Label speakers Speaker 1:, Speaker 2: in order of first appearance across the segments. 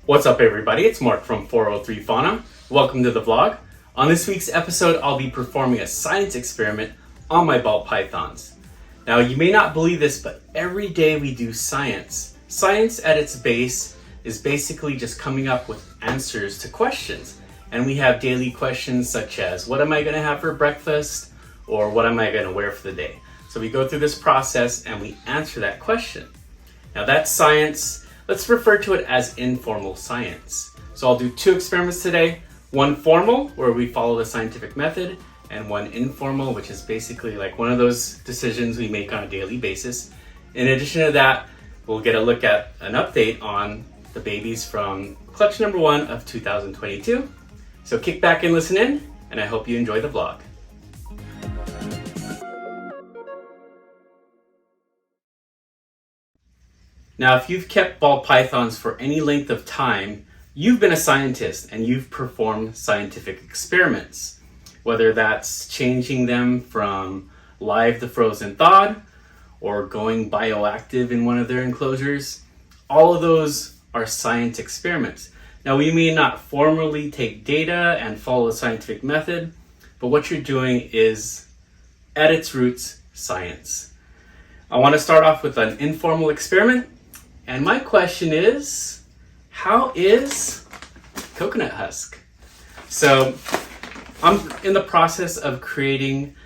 Speaker 1: What's up everybody, it's Mark from 403 Fauna. Welcome to the vlog. On this week's episode, I'll be performing a science experiment on my ball pythons. Now you may not believe this, but every day we do science. Science at its base is basically just coming up with answers to questions. And we have daily questions such as, what am I gonna have for breakfast? Or what am I gonna wear for the day? So we go through this process and we answer that question. Now that's science. Let's refer to it as informal science. So I'll do two experiments today. One formal, where we follow the scientific method, and one informal, which is basically like one of those decisions we make on a daily basis. In addition to that, we'll get a look at an update on the babies from clutch number 1 of 2022. So kick back and listen in, and I hope you enjoy the vlog. Now, if you've kept ball pythons for any length of time, you've been a scientist and you've performed scientific experiments. Whether that's changing them from live to frozen thawed or going bioactive in one of their enclosures, all of those are science experiments. Now, we may not formally take data and follow the scientific method, but what you're doing is, at its roots, science. I want to start off with an informal experiment. And my question is, how is coconut husk? So I'm in the process of creating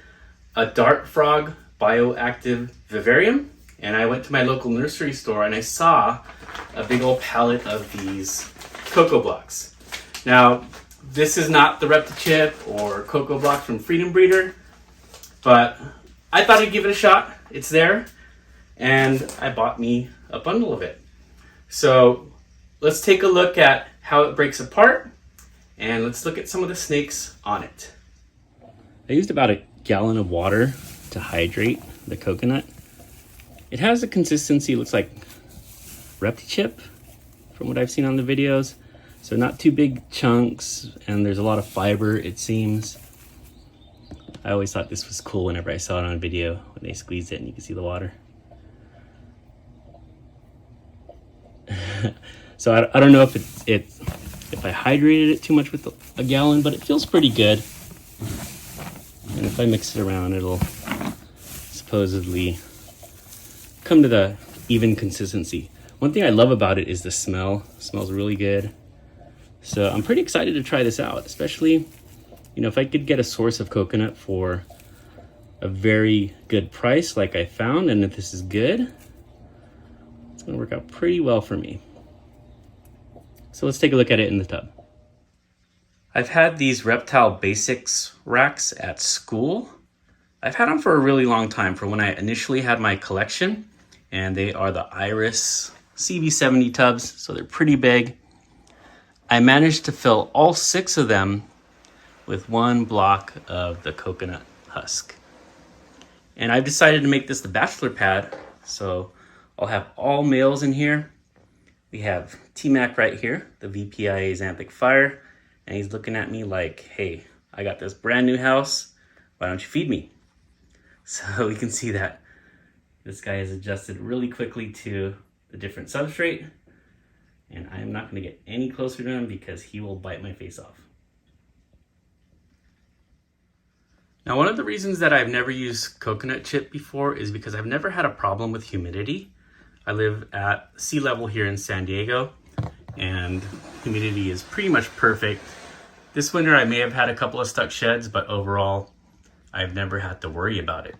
Speaker 1: a dart frog bioactive vivarium. And I went to my local nursery store and I saw a big old pallet of these cocoa blocks. Now, this is not the ReptiChip or cocoa blocks from Freedom Breeder, but I thought I'd give it a shot. It's there. And I bought me a bundle of it. So let's take a look at how it breaks apart, and let's look at some of the snakes on it. I used about a gallon of water to hydrate the coconut. It has a consistency, looks like ReptiChip from what I've seen on the videos. So not too big chunks, and there's a lot of fiber, it seems. I always thought this was cool whenever I saw it on video, when they squeezed it and you can see the water. So I don't know if if I hydrated it too much with a gallon, but it feels pretty good. And if I mix it around, it'll supposedly come to the even consistency. One thing I love about it is the smell. It smells really good. So I'm pretty excited to try this out, especially, if I could get a source of coconut for a very good price like I found, and if this is good, it's gonna work out pretty well for me. So let's take a look at it in the tub. I've had these Reptile Basics racks at school. I've had them for a really long time, from when I initially had my collection, and they are the Iris CB70 tubs, so they're pretty big. I managed to fill all 6 of them with one block of the coconut husk. And I've decided to make this the bachelor pad, so I'll have all males in here. We have T-Mac right here, the VPIA Xanthic Fire, and he's looking at me like, hey, I got this brand new house, why don't you feed me? So we can see that this guy has adjusted really quickly to the different substrate, and I'm not gonna get any closer to him because he will bite my face off. Now, one of the reasons that I've never used coconut chip before is because I've never had a problem with humidity. I live at sea level here in San Diego, and humidity is pretty much perfect. This winter I may have had a couple of stuck sheds, but overall I've never had to worry about it.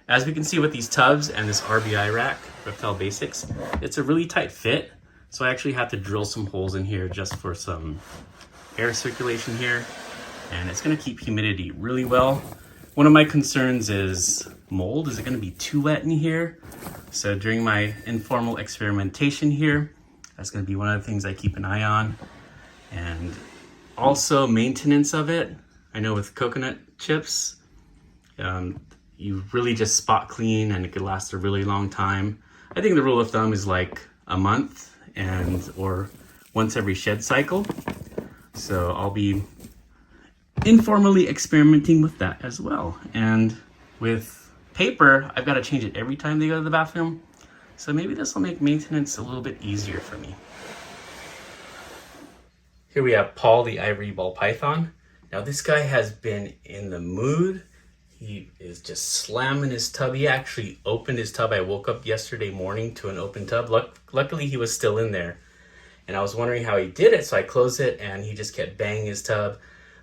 Speaker 1: As we can see with these tubs and this RBI rack, Reptile Basics, it's a really tight fit. So I actually had to drill some holes in here just for some air circulation here, and it's gonna keep humidity really well. One of my concerns is mold. Is it gonna be too wet in here? So during my informal experimentation here, that's gonna be one of the things I keep an eye on. And also maintenance of it. I know with coconut chips, you really just spot clean and it could last a really long time. I think the rule of thumb is like a month or once every shed cycle. So I'll be informally experimenting with that as well. And with paper, I've got to change it every time they go to the bathroom. So maybe this will make maintenance a little bit easier for me. Here we have Paul the ivory ball python. Now this guy has been in the mood. He is just slamming his tub. He actually opened his tub. I woke up yesterday morning to an open tub. Luckily he was still in there. And I was wondering how he did it, so I closed it and he just kept banging his tub.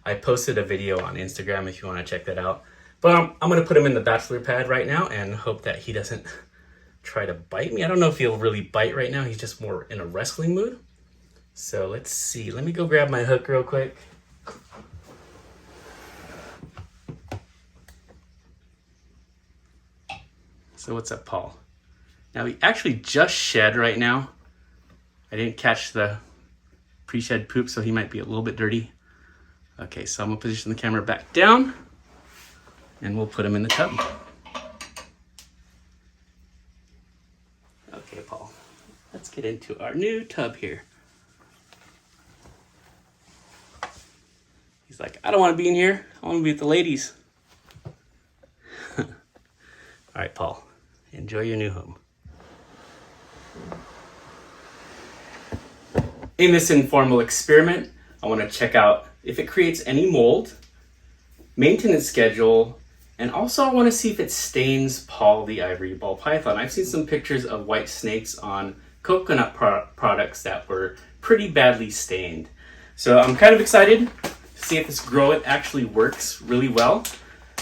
Speaker 1: I posted a video on Instagram if you want to check that out. But I'm going to put him in the bachelor pad right now and hope that he doesn't try to bite me. I don't know if he'll really bite right now. He's just more in a wrestling mood. So let's see. Let me go grab my hook real quick. So what's up, Paul? Now he actually just shed right now. I didn't catch the pre-shed poop, so he might be a little bit dirty. Okay, so I'm gonna position the camera back down and we'll put him in the tub. Okay, Paul, let's get into our new tub here. He's like, I don't want to be in here. I want to be with the ladies. All right, Paul, enjoy your new home. In this informal experiment, I want to check out if it creates any mold, maintenance schedule, and also I want to see if it stains Paul the ivory ball python. I've seen some pictures of white snakes on coconut products that were pretty badly stained. So I'm kind of excited to see if this Grow It actually works really well.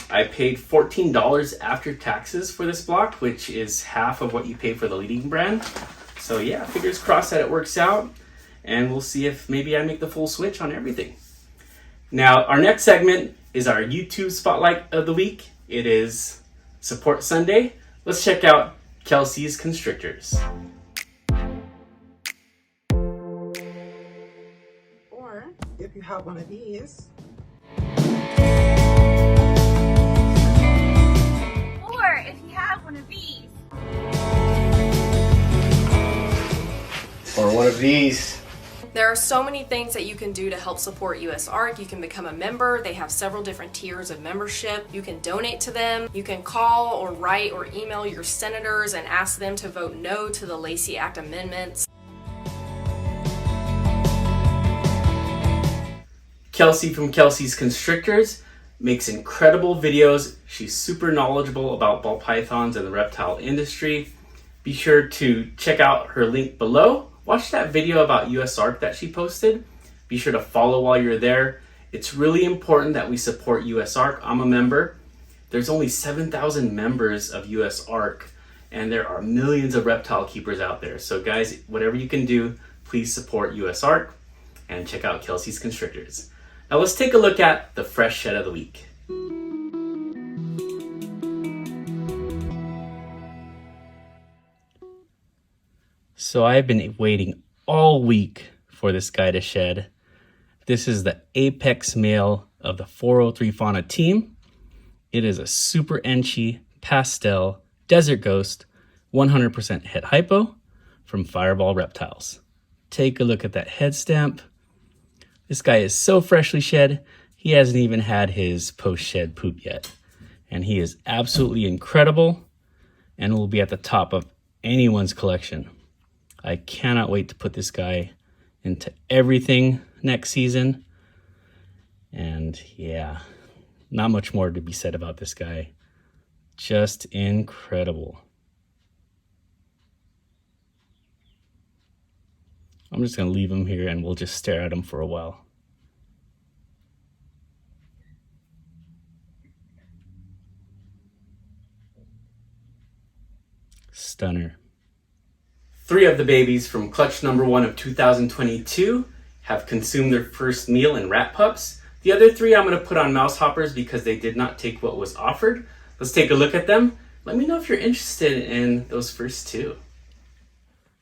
Speaker 1: I paid $14 after taxes for this block, which is half of what you pay for the leading brand. So yeah, fingers crossed that it works out. And we'll see if maybe I make the full switch on everything. Now, our next segment is our YouTube Spotlight of the Week. It is Support Sunday. Let's check out Kelsey's Constrictors.
Speaker 2: Or if you have one of these.
Speaker 3: Or if you have one of these.
Speaker 1: Or one of these.
Speaker 4: There are so many things that you can do to help support USARK. You can become a member. They have several different tiers of membership. You can donate to them. You can call or write or email your senators and ask them to vote no to the Lacey Act amendments.
Speaker 1: Kelsey from Kelsey's Constrictors makes incredible videos. She's super knowledgeable about ball pythons and the reptile industry. Be sure to check out her link below. Watch that video about USARK that she posted. Be sure to follow while you're there. It's really important that we support USARK. I'm a member. There's only 7,000 members of USARK, and there are millions of reptile keepers out there. So guys, whatever you can do, please support USARK and check out Kelsey's Constrictors. Now let's take a look at the fresh shed of the week. So I've been waiting all week for this guy to shed. This is the apex male of the 403 Fauna team. It is a super enchy pastel desert ghost, 100% het hypo from Fireball Reptiles. Take a look at that head stamp. This guy is so freshly shed, he hasn't even had his post-shed poop yet. And he is absolutely incredible and will be at the top of anyone's collection. I cannot wait to put this guy into everything next season. And yeah, not much more to be said about this guy. Just incredible. I'm just going to leave him here and we'll just stare at him for a while. Stunner. 3 of the babies from clutch number 1 of 2022 have consumed their first meal in rat pups. The other 3 I'm going to put on mouse hoppers because they did not take what was offered. Let's take a look at them. Let me know if you're interested in those first 2.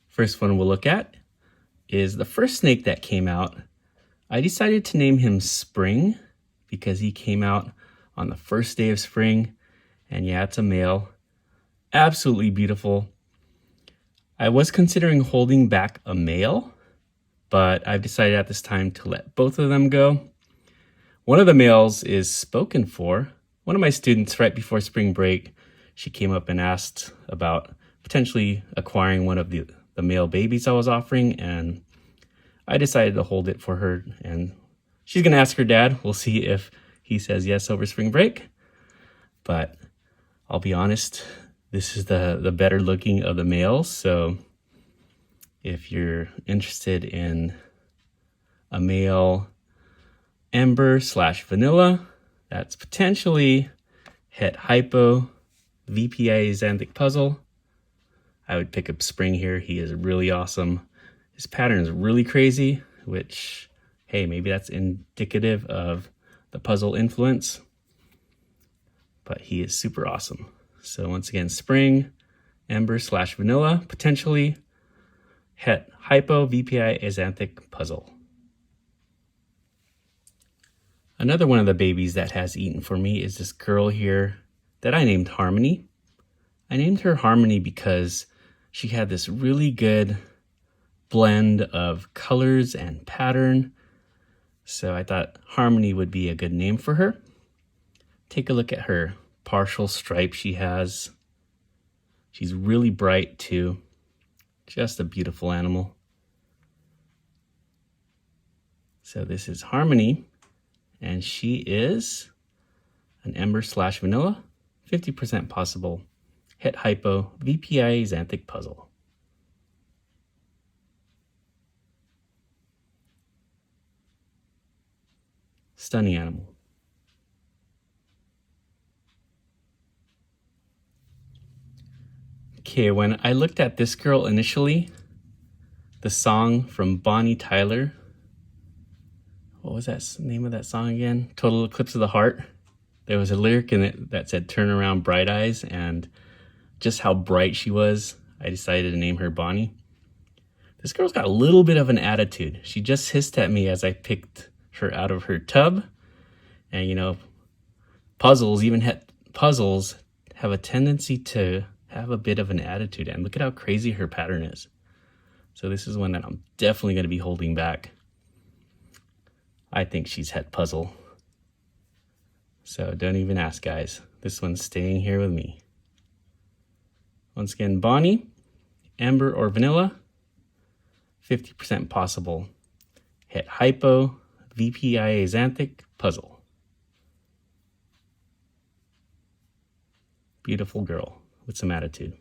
Speaker 1: First one we'll look at is the first snake that came out. I decided to name him Spring because he came out on the first day of spring. And yeah, it's a male. Absolutely beautiful. I was considering holding back a male, but I've decided at this time to let both of them go. One of the males is spoken for. One of my students right before spring break, she came up and asked about potentially acquiring one of the male babies I was offering, and I decided to hold it for her, and she's gonna ask her dad. We'll see if he says yes over spring break. But I'll be honest, this is the better looking of the males. So if you're interested in a male Ember / Vanilla, that's potentially Het Hypo VPA Xanthic Puzzle, I would pick up Spring here. He is really awesome. His pattern is really crazy, which, hey, maybe that's indicative of the puzzle influence, but he is super awesome. So once again, Spring, Ember / Vanilla, potentially Het Hypo VPI Xanthic Puzzle. Another one of the babies that has eaten for me is this girl here that I named Harmony. I named her Harmony because she had this really good blend of colors and pattern. So I thought Harmony would be a good name for her. Take a look at her partial stripe she has. She's really bright too. Just a beautiful animal. So this is Harmony, and she is an Ember / Vanilla, 50% possible Het Hypo VPI Xanthic Puzzle. Stunning animal. Okay, when I looked at this girl initially, the song from Bonnie Tyler, what was that name of that song again? Total Eclipse of the Heart. There was a lyric in it that said, "Turn around, bright eyes," and just how bright she was, I decided to name her Bonnie. This girl's got a little bit of an attitude. She just hissed at me as I picked her out of her tub. And you know, puzzles, even puzzles, have a tendency to have a bit of an attitude. And look at how crazy her pattern is. So this is one that I'm definitely going to be holding back. I think she's Het Puzzle. So don't even ask, guys. This one's staying here with me. Once again, Bonnie, Ember or Vanilla, 50% possible Het Hypo VPI Xanthic Puzzle. Beautiful girl with some attitude.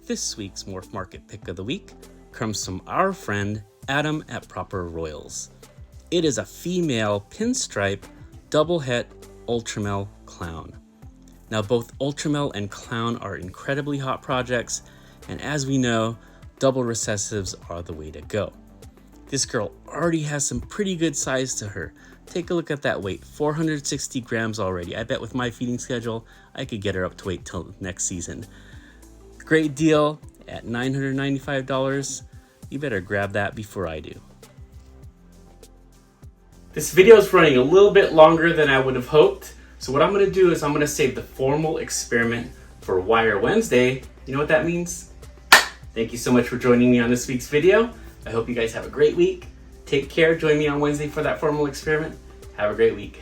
Speaker 1: This week's Morph Market Pick of the Week comes from our friend Adam at Proper Royals. It is a female pinstripe double het Ultramel Clown. Now both Ultramel and Clown are incredibly hot projects, and as we know, double recessives are the way to go. This girl already has some pretty good size to her. Take a look at that weight, 460 grams already. I bet with my feeding schedule, I could get her up to weight till next season. Great deal at $995. You better grab that before I do. This video is running a little bit longer than I would have hoped. So what I'm going to do is I'm going to save the formal experiment for Wire Wednesday. You know what that means? Thank you so much for joining me on this week's video. I hope you guys have a great week. Take care. Join me on Wednesday for that formal experiment. Have a great week.